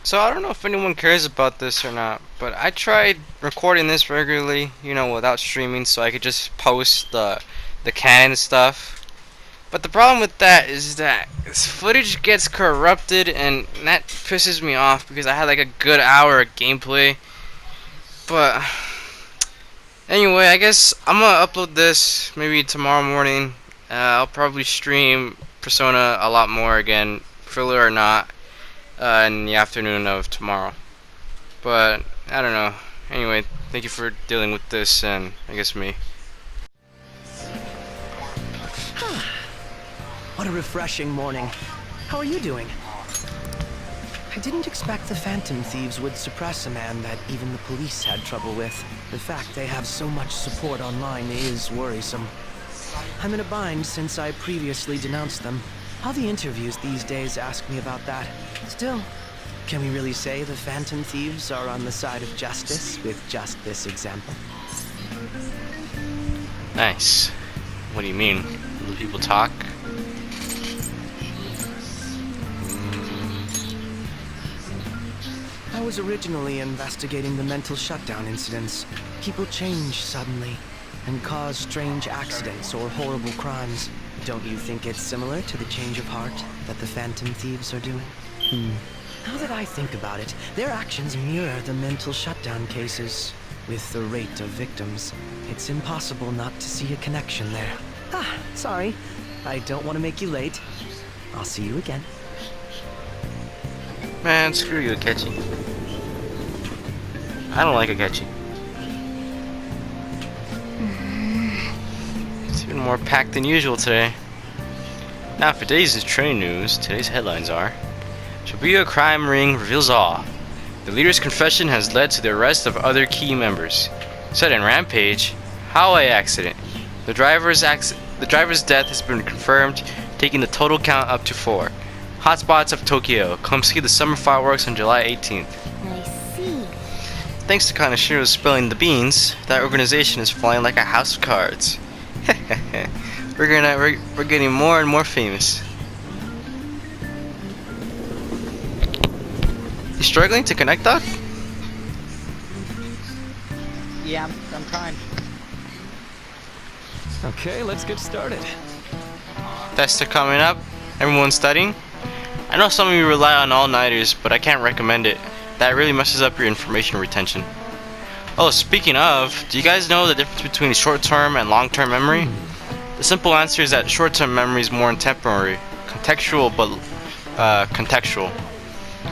So I don't know if anyone cares about this or not, but I tried recording this regularly, without streaming, so I could just post the Canon stuff. But the problem with that is that this footage gets corrupted, and that pisses me off because I had like a good hour of gameplay. But anyway, I guess I'm gonna upload this maybe tomorrow morning. I'll probably stream Persona a lot more again, filler or not, in the afternoon of tomorrow. But I don't know. Anyway, thank you for dealing with this, and I guess me. What a refreshing morning. How are you doing? I didn't expect the Phantom Thieves would suppress a man that even the police had trouble with. The fact they have so much support online is worrisome. I'm in a bind since I previously denounced them. All the interviews these days ask me about that. Still, can we really say the Phantom Thieves are on the side of justice with just this example? Nice. What do you mean? Will people talk? I was originally investigating the mental shutdown incidents. People change suddenly and cause strange accidents or horrible crimes. Don't you think it's similar to the change of heart that the Phantom Thieves are doing? Now that I think about it, their actions mirror the mental shutdown cases. With the rate of victims, it's impossible not to see a connection there. Sorry. I don't want to make you late. I'll see you again. Man, screw you, Akechi. I don't like Akechi. It's even more packed than usual today. Now for today's train news, today's headlines are: Shibuya crime ring reveals all. The leader's confession has led to the arrest of other key members. Said in Rampage, highway accident. The driver's death has been confirmed, taking the total count up to 4. Hotspots of Tokyo. Come see the summer fireworks on July 18th. I see. Thanks to Kaneshiro spilling the beans, that organization is flying like a house of cards. we're getting more and more famous. You struggling to connect, Doc? Yeah, I'm trying. Okay, let's get started. Tests are coming up. Everyone's studying. I know some of you rely on all-nighters, but I can't recommend it. That really messes up your information retention. Oh, speaking of, do you guys know the difference between short-term and long-term memory? The simple answer is that short-term memory is more temporary, contextual,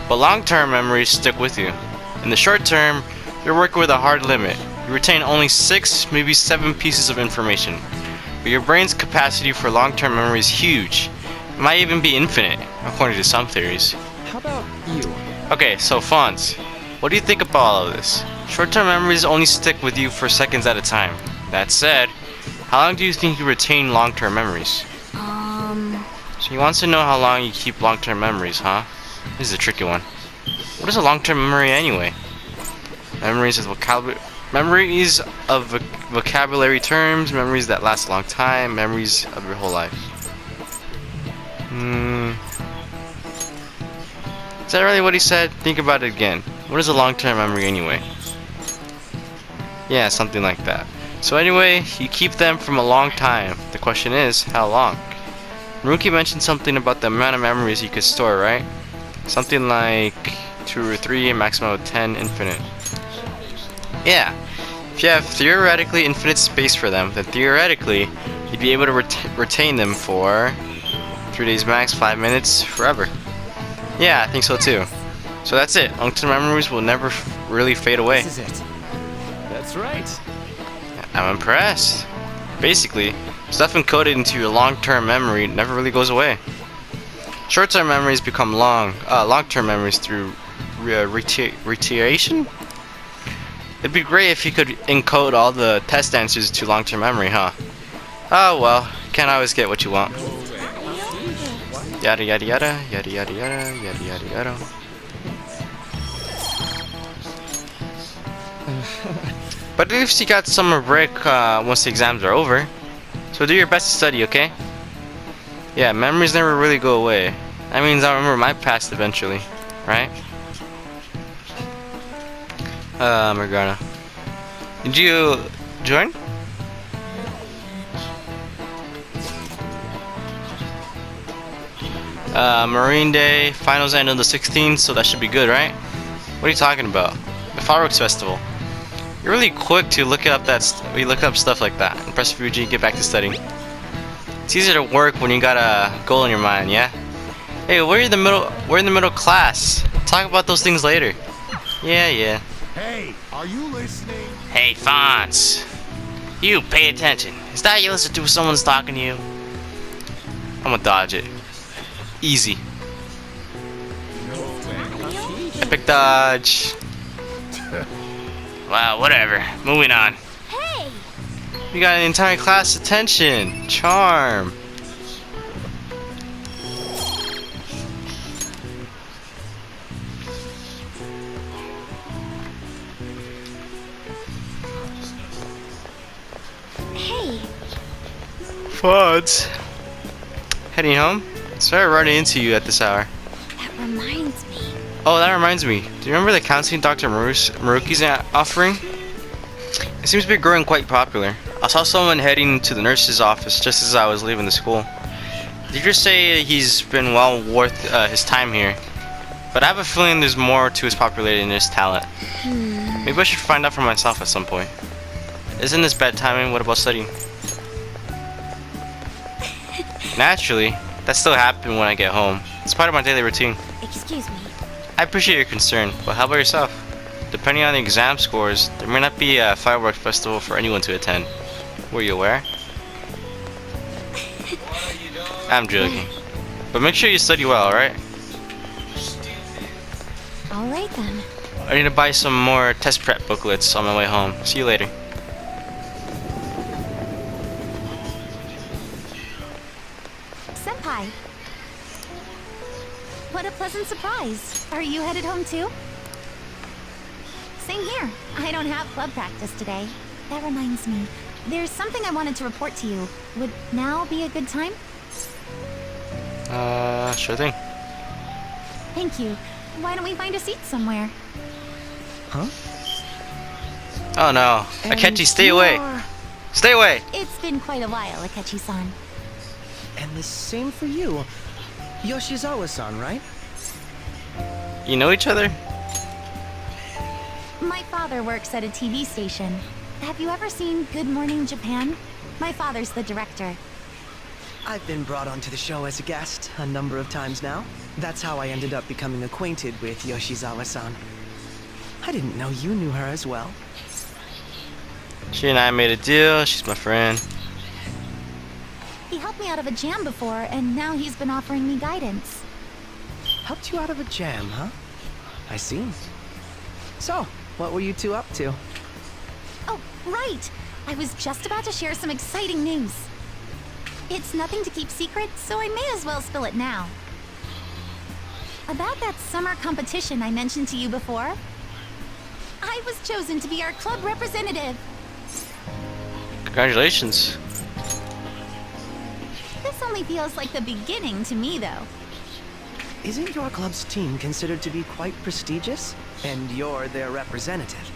but long-term memories stick with you. In the short term, you're working with a hard limit. You retain only 6, maybe 7 pieces of information. But your brain's capacity for long-term memory is huge. It might even be infinite, according to some theories. How about you? Okay, so Fonz, what do you think about all of this? Short-term memories only stick with you for seconds at a time. That said, how long do you think you retain long-term memories? So he wants to know how long you keep long-term memories, huh? This is a tricky one. What is a long-term memory anyway? Memories of vocabulary terms, memories that last a long time, memories of your whole life. Is that really what he said? Think about it again. What is a long-term memory anyway? Yeah, something like that. So anyway, you keep them from a long time. The question is, how long? Maruki mentioned something about the amount of memories you could store, right? Something like 2 or 3, a maximum of 10, infinite. Yeah, if you have theoretically infinite space for them, then theoretically, you'd be able to retain them for 3 days max, 5 minutes, forever. Yeah, I think so too. So that's it. Long-term memories will never really fade away. This is it. That's right. I'm impressed. Basically, stuff encoded into your long-term memory never really goes away. Short-term memories become long-term memories through reiteration? It'd be great if you could encode all the test answers to long-term memory, huh? Oh well, can't always get what you want. Yada yada yada, yada yada yada, yada yada yada. But at least you got summer break once the exams are over. So do your best to study, okay? Yeah, memories never really go away. That means I'll remember my past eventually, right? Morgana. Did you join? Marine Day, finals end on the 16th, so that should be good, right? What are you talking about? The fireworks festival. You're really quick to look up you look up stuff like that. And press Fuji, get back to studying. It's easier to work when you got a goal in your mind, yeah? Hey, we're in the middle class. Talk about those things later. Yeah. Hey, are you listening? Hey, Fonz. You pay attention. Is that you listen to when someone's talking to you? I'm gonna dodge it. Easy. Epic dodge. Wow, whatever. Moving on. Hey! You got an entire class attention. Charm. Hey! Fonz. Heading home? Sorry running into you at this hour. That reminds me. Oh, that reminds me. Do you remember the counseling Dr. Maruki's offering? It seems to be growing quite popular. I saw someone heading to the nurse's office just as I was leaving the school. Did you say he's been well worth his time here? But I have a feeling there's more to his popularity than his talent. Maybe I should find out for myself at some point. Isn't this bad timing? What about studying? Naturally, that still happens when I get home. It's part of my daily routine. Excuse me. I appreciate your concern, but how about yourself? Depending on the exam scores, there may not be a fireworks festival for anyone to attend. Were you aware? I'm joking. But make sure you study well, alright? Alright then. I need to buy some more test prep booklets on my way home. See you later. Senpai. What a pleasant surprise. Are you headed home too? Same here. I don't have club practice today. That reminds me. There's something I wanted to report to you. Would now be a good time? Sure thing. Thank you. Why don't we find a seat somewhere? Huh? Oh no. Akechi, stay away. you're- Stay away! It's been quite a while, Akechi-san. And the same for you. Yoshizawa-san, right? You know each other? My father works at a TV station. Have you ever seen Good Morning Japan? My father's the director. I've been brought onto the show as a guest a number of times now. That's how I ended up becoming acquainted with Yoshizawa-san. I didn't know you knew her as well. She and I made a deal. She's my friend. He helped me out of a jam before, and now he's been offering me guidance. Helped you out of a jam, huh? I see. So, what were you two up to? Oh, right! I was just about to share some exciting news. It's nothing to keep secret, so I may as well spill it now. About that summer competition I mentioned to you before. I was chosen to be our club representative. Congratulations. This only feels like the beginning to me, though. Isn't your club's team considered to be quite prestigious? And you're their representative.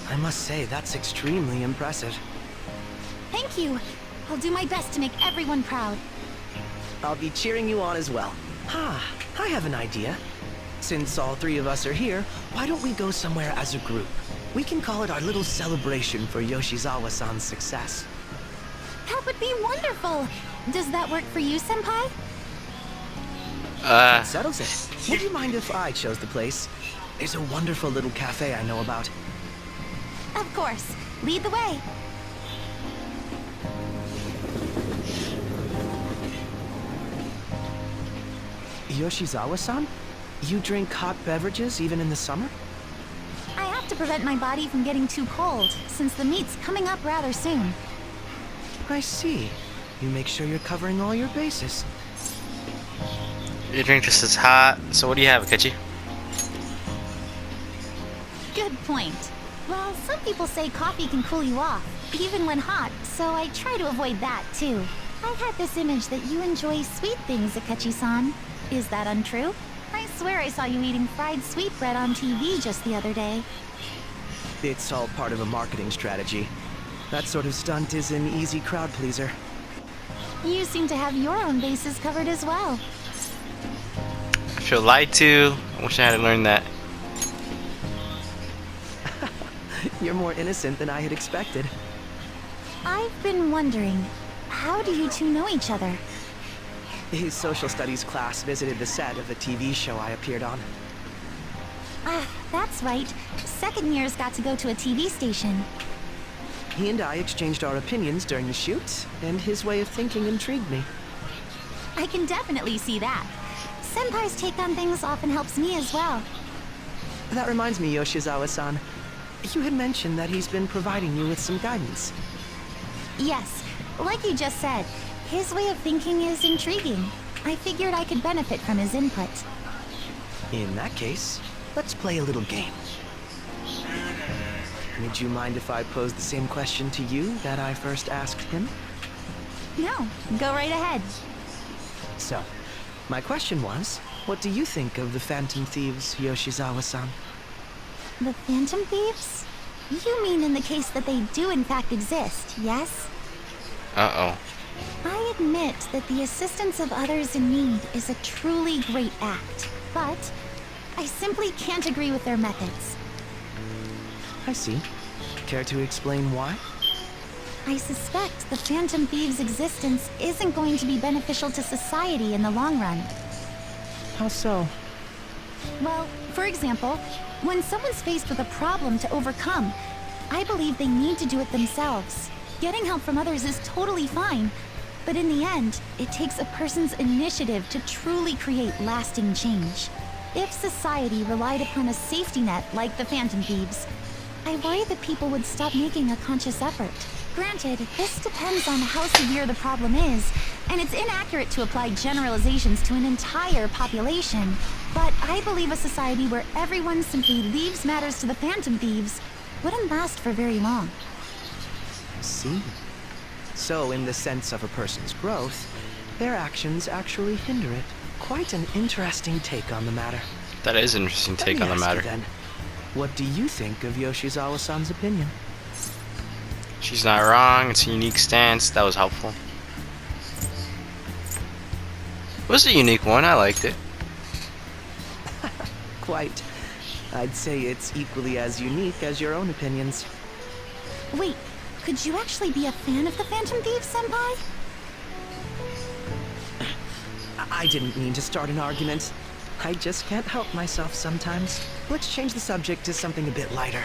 I must say, that's extremely impressive. Thank you. I'll do my best to make everyone proud. I'll be cheering you on as well. I have an idea. Since all three of us are here, why don't we go somewhere as a group? We can call it our little celebration for Yoshizawa-san's success. That would be wonderful. Does that work for you, Senpai? That settles it. Would you mind if I chose the place? There's a wonderful little cafe I know about. Of course. Lead the way. Yoshizawa-san? You drink hot beverages even in the summer? I have to prevent my body from getting too cold, since the meet's coming up rather soon. I see. You make sure you're covering all your bases. Your drink just is hot. So what do you have, Akechi? Good point. Well, some people say coffee can cool you off, even when hot, so I try to avoid that, too. I've had this image that you enjoy sweet things, Akechi-san. Is that untrue? I swear I saw you eating fried sweetbread on TV just the other day. It's all part of a marketing strategy. That sort of stunt is an easy crowd pleaser. You seem to have your own bases covered as well. I feel lied to. I wish I had learned that. You're more innocent than I had expected. I've been wondering, how do you two know each other? His social studies class visited the set of a TV show I appeared on. Ah, that's right. Second years got to go to a TV station. He and I exchanged our opinions during the shoot, and his way of thinking intrigued me. I can definitely see that. Senpai's take on things often helps me as well. That reminds me, Yoshizawa-san. You had mentioned that he's been providing you with some guidance. Yes, like you just said, his way of thinking is intriguing. I figured I could benefit from his input. In that case, let's play a little game. Would you mind if I pose the same question to you that I first asked him? No, go right ahead. So, my question was, what do you think of the Phantom Thieves, Yoshizawa-san? The Phantom Thieves? You mean in the case that they do in fact exist, yes? Uh-oh. I admit that the assistance of others in need is a truly great act, but I simply can't agree with their methods. I see. Care to explain why? I suspect the Phantom Thieves' existence isn't going to be beneficial to society in the long run. How so? Well, for example, when someone's faced with a problem to overcome, I believe they need to do it themselves. Getting help from others is totally fine, but in the end, it takes a person's initiative to truly create lasting change. If society relied upon a safety net like the Phantom Thieves, I worry that people would stop making a conscious effort. Granted, this depends on how severe the problem is, and it's inaccurate to apply generalizations to an entire population. But I believe a society where everyone simply leaves matters to the Phantom Thieves wouldn't last for very long. I see. So, in the sense of a person's growth, their actions actually hinder it. Quite an interesting take on the matter. That is an interesting take on the matter. Then, what do you think of Yoshizawa-san's opinion? She's not wrong. It's a unique stance. That was helpful. It was a unique one. I liked it. Quite. I'd say it's equally as unique as your own opinions. Wait, could you actually be a fan of the Phantom Thieves, Senpai? I didn't mean to start an argument. I just can't help myself sometimes. Let's change the subject to something a bit lighter.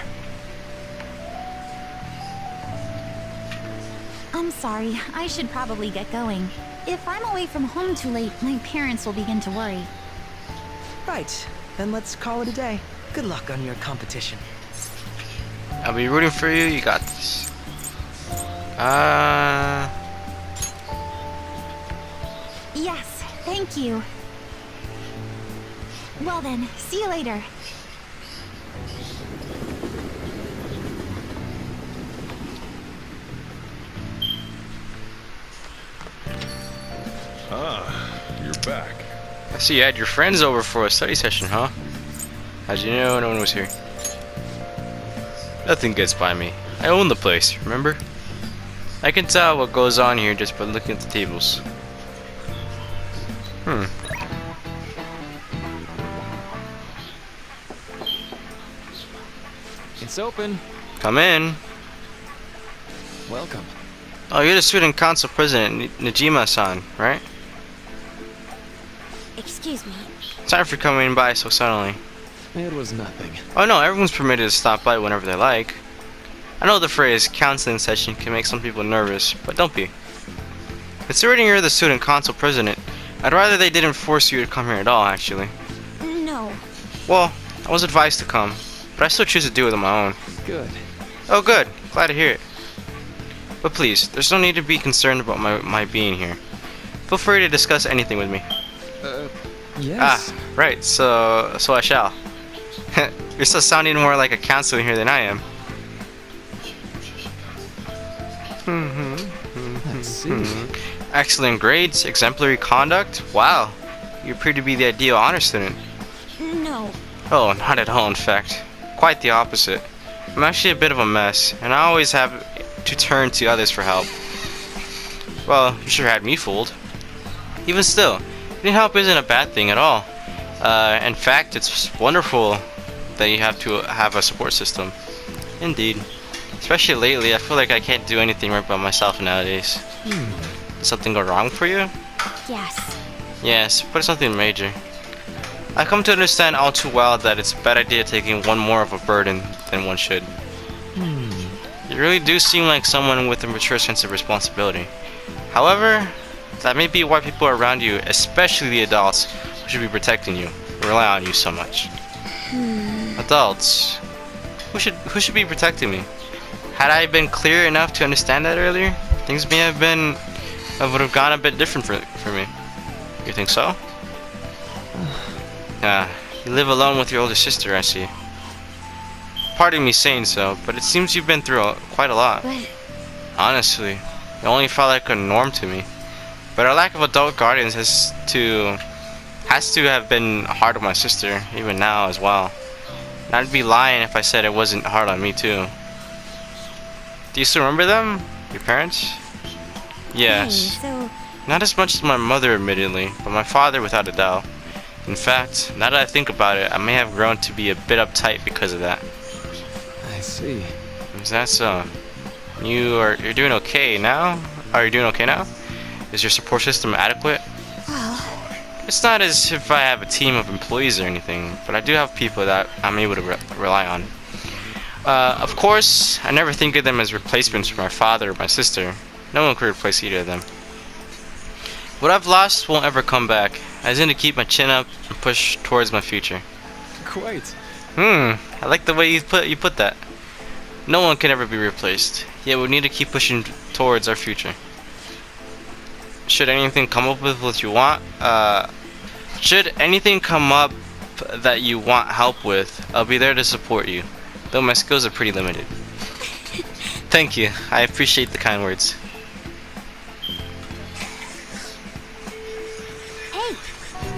I'm sorry, I should probably get going. If I'm away from home too late, my parents will begin to worry. Right, then let's call it a day. Good luck on your competition. I'll be rooting for you. You got this. Yes, thank you. Well then, see you later. Ah, you're back. I see you had your friends over for a study session, huh? How'd you know no one was here? Nothing gets by me. I own the place, remember? I can tell what goes on here just by looking at the tables. It's open. Come in. Welcome. Oh, you're the student council president, Najima-san, right? Excuse me. Sorry for coming by so suddenly. It was nothing. Oh no, everyone's permitted to stop by whenever they like. I know the phrase counseling session can make some people nervous, but don't be. Considering you're the student council president, I'd rather they didn't force you to come here at all, actually. No. Well, I was advised to come, but I still choose to do it on my own. Good. Oh good, glad to hear it. But please, there's no need to be concerned about my being here. Feel free to discuss anything with me. Yes. Ah, right, so I shall. You're still sounding more like a counselor here than I am. I see. Excellent grades, exemplary conduct. Wow, you appear to be the ideal honor student. No. Oh, not at all, in fact. Quite the opposite. I'm actually a bit of a mess, and I always have to turn to others for help. Well, you sure had me fooled. Even still, needing help isn't a bad thing at all. In fact, it's wonderful that you have to have a support system. Indeed. Especially lately, I feel like I can't do anything right by myself nowadays. Did something go wrong for you? Yes. Yes, but it's nothing major. I come to understand all too well that it's a bad idea taking one more of a burden than one should. You really do seem like someone with a mature sense of responsibility. However, that may be why people around you, especially the adults, who should be protecting you, rely on you so much. Adults? Who should be protecting me? Had I been clear enough to understand that earlier, things would have gone a bit different for me. You think so? You live alone with your older sister, I see. Pardon me saying so, but it seems you've been through quite a lot. But Honestly, it only felt like a norm to me. But our lack of adult guardians has to have been hard on my sister, even now as well. And I'd be lying if I said it wasn't hard on me too. Do you still remember them? Your parents? Yes. hey, so Not as much as my mother, admittedly, but my father without a doubt. In fact, now that I think about it, I may have grown to be a bit uptight because of that. I see. Is that so? You're doing okay now? Are you doing okay now? Is your support system adequate? well, It's not as if I have a team of employees or anything, but I do have people that I'm able to rely on. Of course, I never think of them as replacements for my father or my sister. No one could replace either of them. What I've lost won't ever come back. I just need to keep my chin up and push towards my future. Quite. I like the way you put that. No one can ever be replaced. Yet we need to keep pushing towards our future. Should anything come up with what you want, should anything come up that you want help with, I'll be there to support you. Though my skills are pretty limited. Thank you. I appreciate the kind words. hey,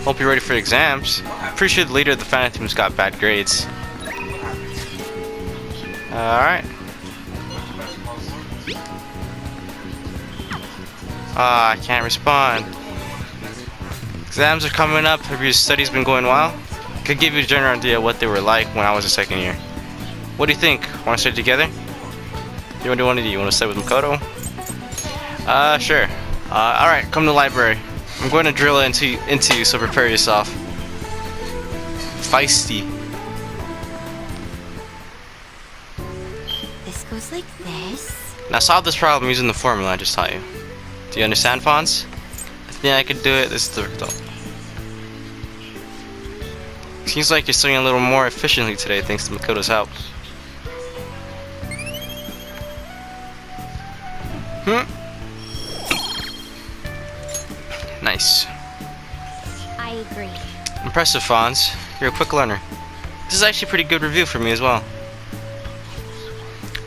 Hope you're ready for exams. Pretty sure the leader of the fan team's got bad grades. Alright. I can't respond. Exams are coming up. Have your studies been going well? Could give you a general idea of what they were like when I was a second year. What do you think? Want to study together? You want to do one of you? You want to study with Makoto? Sure. Alright, come to the library. I'm going to drill into you, so prepare yourself. Feisty. this goes like this. Now solve this problem using the formula I just taught you. Do you understand, Fonz? I think I could do it. This is difficult. Seems like you're studying a little more efficiently today thanks to Makoto's help. Nice. I agree. Impressive, Fonz. You're a quick learner. This is actually a pretty good review for me as well.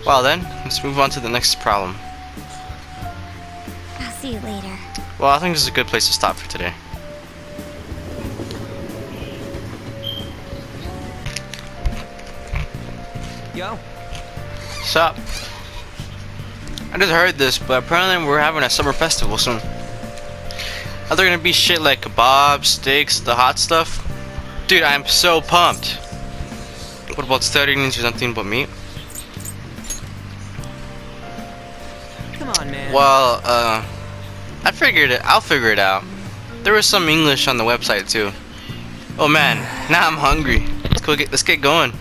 Well then, let's move on to the next problem. I'll see you later. Well, I think this is a good place to stop for today. Yo. Sup? I just heard this, but apparently we're having a summer festival soon. Are there gonna be shit like kebabs, steaks, the hot stuff? Dude, I'm so pumped. What about studying into nothing but meat? Come on, man. Well, I'll figure it out. There was some English on the website too. Oh man, now I'm hungry. Let's get going.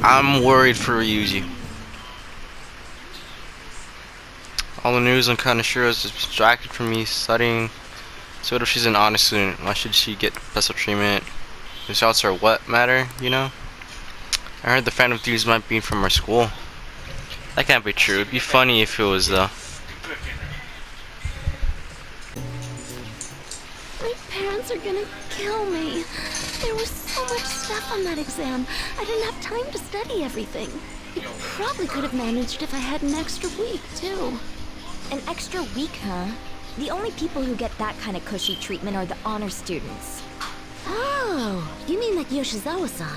I'm worried for Ryuji. All the news I'm kinda sure is distracted from me studying. So what if she's an honest student? Why should she get special treatment? Results are what matter, you know? I heard the Phantom Thieves might be from our school. That can't be true. It'd be funny if it was though. My parents are gonna kill me. There was so much stuff on that exam. I didn't have time to study everything. I probably could have managed if I had an extra week, too. An extra week, huh? The only people who get that kind of cushy treatment are the honor students. Oh, you mean like Yoshizawa-san?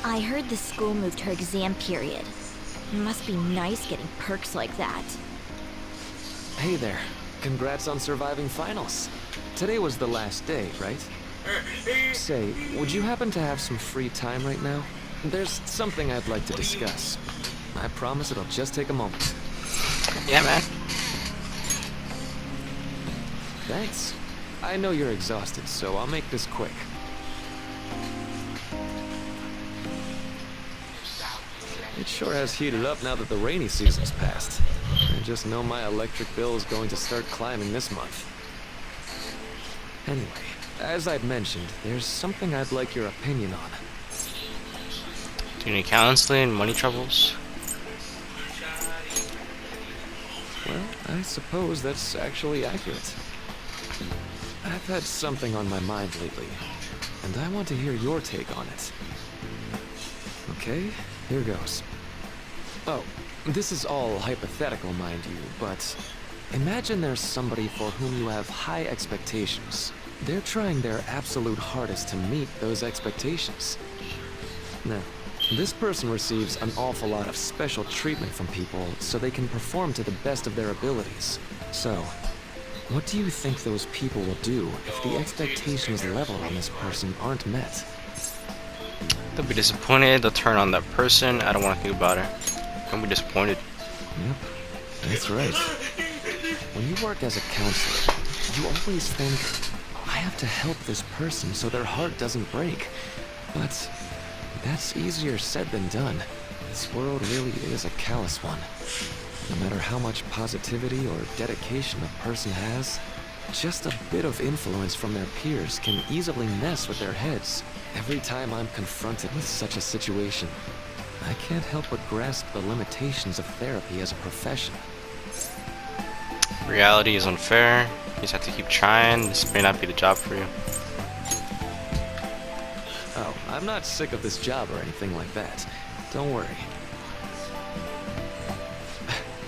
I heard the school moved her exam period. It must be nice getting perks like that. Hey there. Congrats on surviving finals. Today was the last day, right? Say, would you happen to have some free time right now? There's something I'd like to discuss. I promise it'll just take a moment. Yeah, man. Thanks. I know you're exhausted, so I'll make this quick. It sure has heated up now that the rainy season's passed. I just know my electric bill is going to start climbing this month. Anyway, as I'd mentioned, there's something I'd like your opinion on. Do you need counseling, money troubles? Well, I suppose that's actually accurate. I've had something on my mind lately, and I want to hear your take on it. Okay, here goes. Oh, this is all hypothetical, mind you, but imagine there's somebody for whom you have high expectations. They're trying their absolute hardest to meet those expectations. Now, this person receives an awful lot of special treatment from people so they can perform to the best of their abilities. So, what do you think those people will do if the expectations level on this person aren't met? They'll be disappointed, they'll turn on that person. I don't want to think about it. Don't be disappointed. Yep, that's right. When you work as a counselor, you always think, I have to help this person so their heart doesn't break. But that's easier said than done. This world really is a callous one. No matter how much positivity or dedication a person has, just a bit of influence from their peers can easily mess with their heads. Every time I'm confronted with such a situation, I can't help but grasp the limitations of therapy as a profession. Reality is unfair. You just have to keep trying. This may not be the job for you. Oh, I'm not sick of this job or anything like that. Don't worry.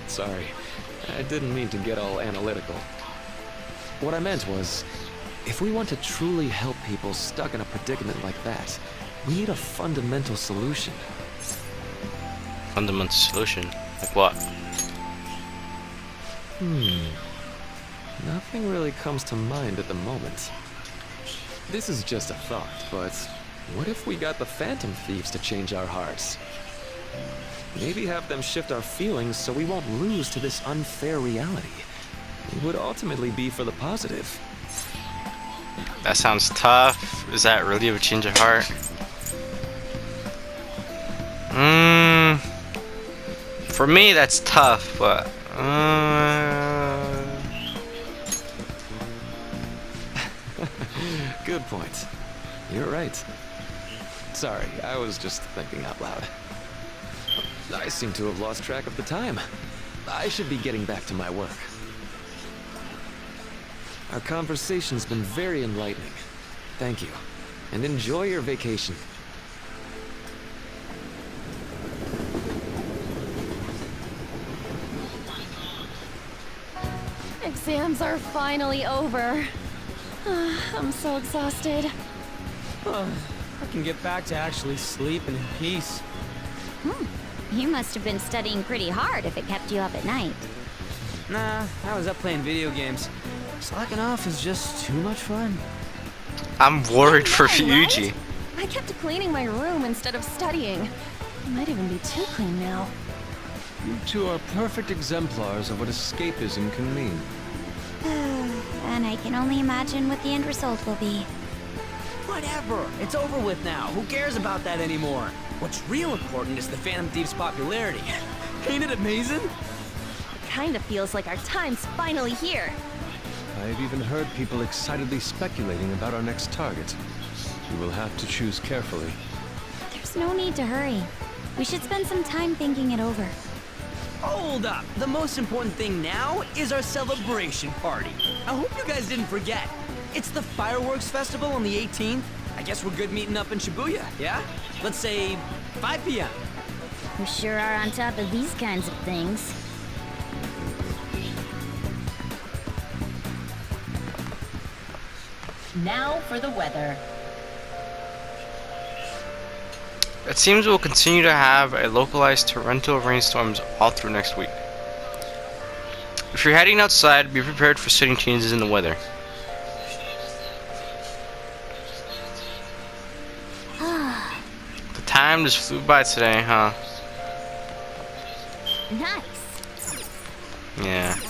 Sorry, I didn't mean to get all analytical. What I meant was, if we want to truly help people stuck in a predicament like that, we need a fundamental solution. Fundamental solution? Like what? Nothing really comes to mind at the moment. This is just a thought, but what if we got the Phantom Thieves to change our hearts? Maybe have them shift our feelings so we won't lose to this unfair reality. It would ultimately be for the positive. That sounds tough. Is that really a change of heart? For me, that's tough, but Good point. You're right. Sorry, I was just thinking out loud. I seem to have lost track of the time. I should be getting back to my work. Our conversation's been very enlightening. Thank you. And enjoy your vacation. Exams are finally over. I'm so exhausted. I can get back to actually sleeping in peace. You must have been studying pretty hard if it kept you up at night. Nah, I was up playing video games. Slacking off is just too much fun. I'm worried for I know, Ryuji. right? I kept cleaning my room instead of studying. It might even be too clean now. You two are perfect exemplars of what escapism can mean. And I can only imagine what the end result will be. Whatever, it's over with now. Who cares about that anymore? What's real important is the Phantom Thief's popularity. Ain't it amazing? Kinda feels like our time's finally here. I've even heard people excitedly speculating about our next target. We will have to choose carefully. There's no need to hurry. We should spend some time thinking it over. Hold up! The most important thing now is our celebration party. I hope you guys didn't forget. It's the fireworks festival on the 18th. I guess we're good meeting up in Shibuya, yeah? Let's say 5 p.m. We sure are on top of these kinds of things. Now for the weather. it seems we'll continue to have a localized torrential rainstorms all through next week. If you're heading outside, be prepared for sudden changes in the weather. The time just flew by today, huh? Nice. Yeah.